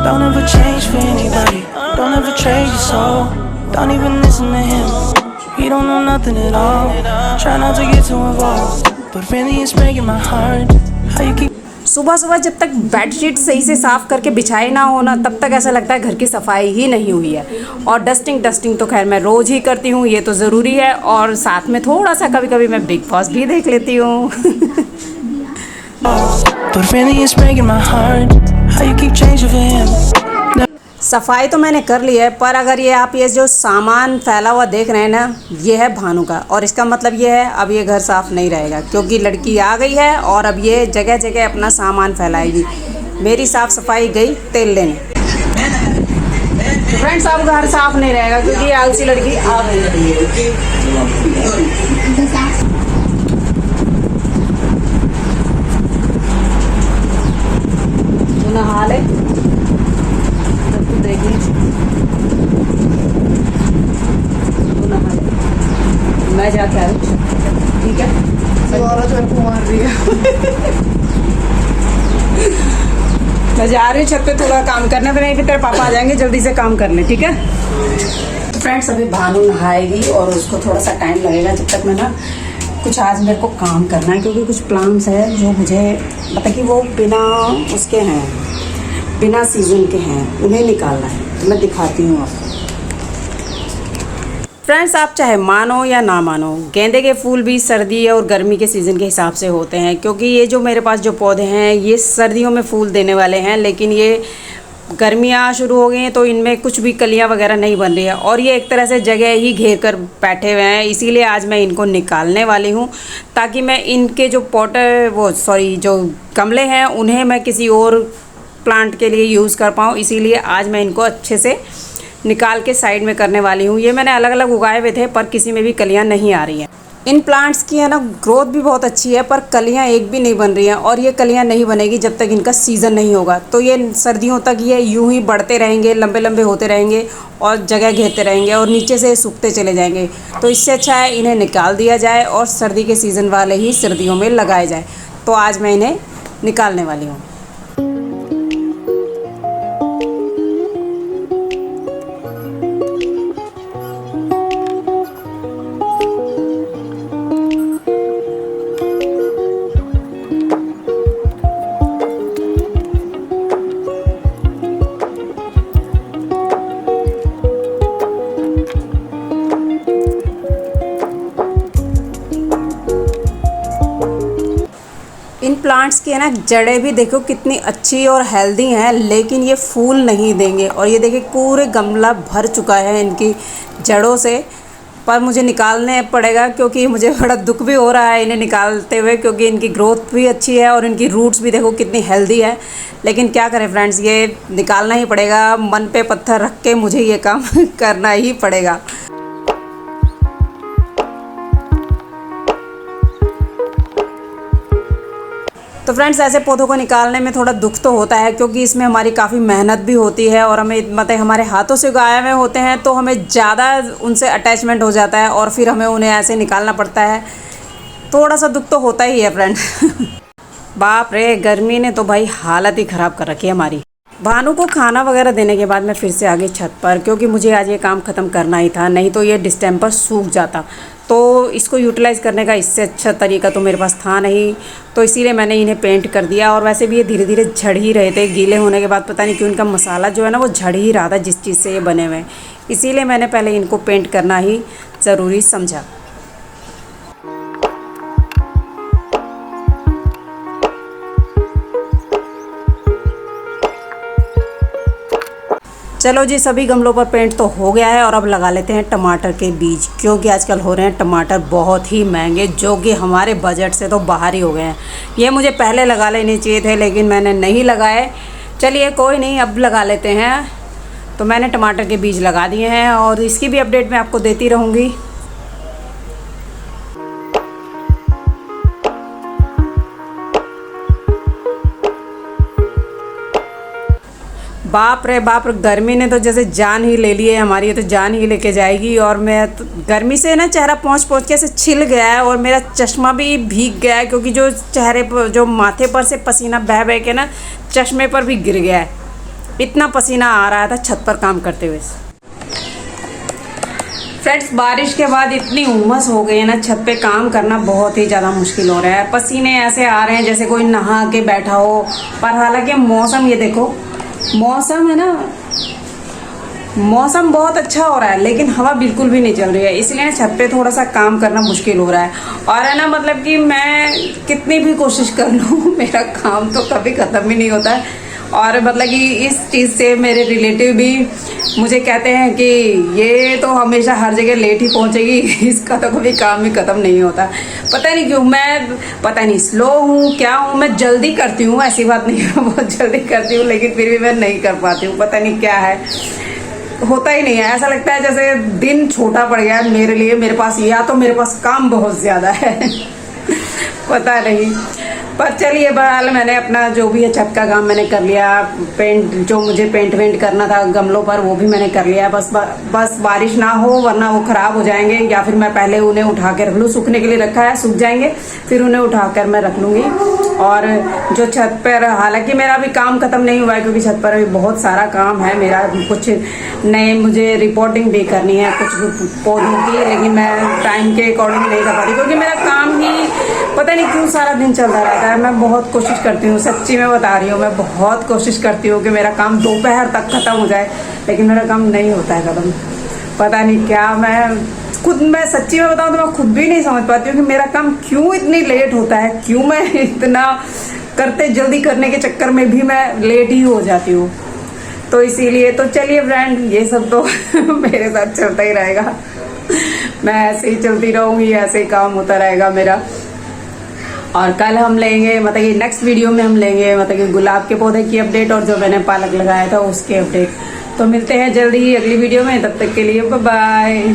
Don't ever change for anybody. Don't ever trade your soul. Don't even listen to him. He don't know nothing at all. Try not to get too involved, but really it's breaking my heart. How you keep. सुबह सुबह जब तक bedsheet सही से साफ़ करके बिछाई ना हो ना, तब तक ऐसा लगता है घर की सफाई ही नहीं हुई है। और डस्टिंग तो खैर मैं रोज़ ही करती हूँ, ये तो ज़रूरी है। और साथ में थोड़ा सा कभी कभी मैं बिग बॉस भी देख लेती हूँ। But really it's breaking my heart. How you keep changing for him. सफाई तो मैंने कर ली है, पर अगर ये आप ये जो सामान फैला हुआ देख रहे हैं ना, ये है भानु का। और इसका मतलब ये है अब ये घर साफ़ नहीं रहेगा, क्योंकि लड़की आ गई है और अब ये जगह जगह अपना सामान फैलाएगी। मेरी साफ़ सफाई गई तेल लेने। तो फ्रेंड्स अब घर साफ़ नहीं रहेगा, क्योंकि ये आलसी लड़की आ गई है। तो नहा ले, मैं जाके आ रही हूँ, ठीक है? मार रही है। मैं जा रही हूँ छत पे थोड़ा काम करने, फिर नहीं फिर तेरे पापा आ जाएंगे, जल्दी से काम कर ले, ठीक है? फ्रेंड्स अभी भानु नहाएगी और उसको थोड़ा सा टाइम लगेगा, जब तक मैं ना कुछ आज मेरे को काम करना है, क्योंकि कुछ प्लान्स है जो मुझे पता कि वो बिना उसके हैं, बिना सीजन के हैं, उन्हें निकालना है। तो मैं दिखाती हूँ आपको। फ्रेंड्स आप चाहे मानो या ना मानो, गेंदे के फूल भी सर्दी और गर्मी के सीज़न के हिसाब से होते हैं, क्योंकि ये जो मेरे पास जो पौधे हैं ये सर्दियों में फूल देने वाले हैं, लेकिन ये गर्मियाँ शुरू हो गई हैं तो इनमें कुछ भी कलियाँ वगैरह नहीं बन रही है, और ये एक तरह से जगह ही घेर कर बैठे हुए हैं। इसीलिए आज मैं इनको निकालने वाली हूँ, ताकि मैं इनके जो जो गमले हैं उन्हें मैं किसी और प्लांट के लिए यूज़ कर पाऊँ। इसीलिए आज मैं इनको अच्छे से निकाल के साइड में करने वाली हूँ। ये मैंने अलग अलग उगाए हुए थे, पर किसी में भी कलियाँ नहीं आ रही हैं। इन प्लांट्स की है ना ग्रोथ भी बहुत अच्छी है, पर कलियाँ एक भी नहीं बन रही हैं, और ये कलियाँ नहीं बनेगी जब तक इनका सीज़न नहीं होगा। तो ये सर्दियों तक ये यूं ही बढ़ते रहेंगे, लंबे लंबे होते रहेंगे और जगह घेरते रहेंगे और नीचे से सूखते चले जाएंगे। तो इससे अच्छा है इन्हें निकाल दिया जाए और सर्दी के सीज़न वाले ही सर्दियों में लगाए जाए। तो आज मैं इन्हें निकालने वाली हूँ। इन प्लांट्स की है ना जड़ें भी देखो कितनी अच्छी और हेल्दी हैं, लेकिन ये फूल नहीं देंगे। और ये देखिए पूरे गमला भर चुका है इनकी जड़ों से, पर मुझे निकालने पड़ेगा, क्योंकि मुझे बड़ा दुख भी हो रहा है इन्हें निकालते हुए, क्योंकि इनकी ग्रोथ भी अच्छी है और इनकी रूट्स भी देखो कितनी हेल्दी है। लेकिन क्या करें फ्रेंड्स, ये निकालना ही पड़ेगा। मन पे पत्थर रख के मुझे ये काम करना ही पड़ेगा। तो फ्रेंड्स ऐसे पौधों को निकालने में थोड़ा दुख तो होता है, क्योंकि इसमें हमारी काफ़ी मेहनत भी होती है, और हमें मतलब हमारे हाथों से उगाए हुए होते हैं तो हमें ज़्यादा उनसे अटैचमेंट हो जाता है, और फिर हमें उन्हें ऐसे निकालना पड़ता है। थोड़ा सा दुख तो होता ही है फ्रेंड। बाप रे, गर्मी ने तो भाई हालत ही ख़राब कर रखी है हमारी। भानु को खाना वगैरह देने के बाद मैं फिर से आ गई छत पर, क्योंकि मुझे आज ये काम ख़त्म करना ही था, नहीं तो ये डिस्टेम्पर सूख जाता। तो इसको यूटिलाइज़ करने का इससे अच्छा तरीका तो मेरे पास था नहीं, तो इसीलिए मैंने इन्हें पेंट कर दिया। और वैसे भी ये धीरे धीरे झड़ ही रहे थे, गीले होने के बाद पता नहीं क्यों इनका मसाला जो है ना वो झड़ ही रहा था जिस चीज़ से ये बने हुए हैं। इसीलिए मैंने पहले इनको पेंट करना ही ज़रूरी समझा। चलो जी, सभी गमलों पर पेंट तो हो गया है, और अब लगा लेते हैं टमाटर के बीज, क्योंकि आजकल हो रहे हैं टमाटर बहुत ही महंगे, जो कि हमारे बजट से तो बाहर ही हो गए हैं। ये मुझे पहले लगा लेने चाहिए थे, लेकिन मैंने नहीं लगाए। चलिए कोई नहीं, अब लगा लेते हैं। तो मैंने टमाटर के बीज लगा दिए हैं, और इसकी भी अपडेट मैं आपको देती रहूँगी। बाप रे बाप, गर्मी ने तो जैसे जान ही ले ली है हमारी, ये तो जान ही लेके जाएगी। और मैं तो गर्मी से ना चेहरा पहुँच के ऐसे छिल गया है, और मेरा चश्मा भी भीग गया है, क्योंकि जो चेहरे पर जो माथे पर से पसीना बह बह के ना चश्मे पर भी गिर गया है। इतना पसीना आ रहा था छत पर काम करते हुए। फ्रेंड्स, बारिश के बाद इतनी उमस हो गई है ना, छत पे काम करना बहुत ही ज़्यादा मुश्किल हो रहा है। पसीने ऐसे आ रहे हैं जैसे कोई नहा के बैठा हो। पर हालांकि मौसम, ये देखो मौसम है ना, मौसम बहुत अच्छा हो रहा है लेकिन हवा बिल्कुल भी नहीं चल रही है, इसलिए छत पे थोड़ा सा काम करना मुश्किल हो रहा है। और है ना, मतलब कि मैं कितनी भी कोशिश कर लूँ मेरा काम तो कभी ख़त्म ही नहीं होता है। और मतलब कि इस चीज़ से मेरे रिलेटिव भी मुझे कहते हैं कि ये तो हमेशा हर जगह लेट ही पहुंचेगी, इसका तो कभी काम ही ख़त्म नहीं होता। पता नहीं क्यों, मैं पता नहीं स्लो हूँ क्या हूँ, मैं जल्दी करती हूँ, ऐसी बात नहीं है, बहुत जल्दी करती हूँ लेकिन फिर भी मैं नहीं कर पाती हूँ, पता नहीं क्या है, होता ही नहीं है। ऐसा लगता है जैसे दिन छोटा पड़ गया है मेरे लिए, मेरे पास, या तो मेरे पास काम बहुत ज़्यादा है पता नहीं। पर चलिए, बहरहाल मैंने अपना जो भी है छत का काम मैंने कर लिया। पेंट, जो मुझे पेंट वेंट करना था गमलों पर, वो भी मैंने कर लिया। बस बारिश ना हो वरना वो ख़राब हो जाएंगे, या फिर मैं पहले उन्हें उठा के रख लूँ। सूखने के लिए रखा है, सूख जाएंगे फिर उन्हें उठा कर मैं रख लूँगी। और जो छत पर, हालांकि मेरा अभी काम ख़त्म नहीं हुआ है क्योंकि छत पर अभी बहुत सारा काम है मेरा। कुछ नए मुझे रिपोर्टिंग भी करनी है कुछ पौधों की, लेकिन मैं टाइम के अकॉर्डिंग नहीं कर पा रही क्योंकि मेरा काम ही पता नहीं क्यों सारा दिन चलता रहता है। मैं बहुत कोशिश करती हूँ, सच्ची में बता रही हूँ, मैं बहुत कोशिश करती हूँ कि मेरा काम दोपहर तक ख़त्म हो जाए, लेकिन मेरा काम नहीं होता है ख़त्म। पता नहीं क्या, मैं सच्ची में बताऊँ तो मैं खुद भी नहीं समझ पाती हूँ कि मेरा काम क्यों इतनी लेट होता है, क्यों मैं इतना करते जल्दी करने के चक्कर में भी मैं लेट ही हो जाती हूँ। तो इसीलिए तो चलिए फ्रेंड, ये सब तो मेरे साथ चलता ही रहेगा, मैं ऐसे ही चलती रहूँगी, ऐसे ही काम होता रहेगा मेरा। और कल हम लेंगे, मतलब कि नेक्स्ट वीडियो में हम लेंगे मतलब कि गुलाब के पौधे की अपडेट और जो मैंने पालक लगाया था उसके अपडेट। तो मिलते हैं जल्दी ही अगली वीडियो में, तब तक के लिए बाय बाय।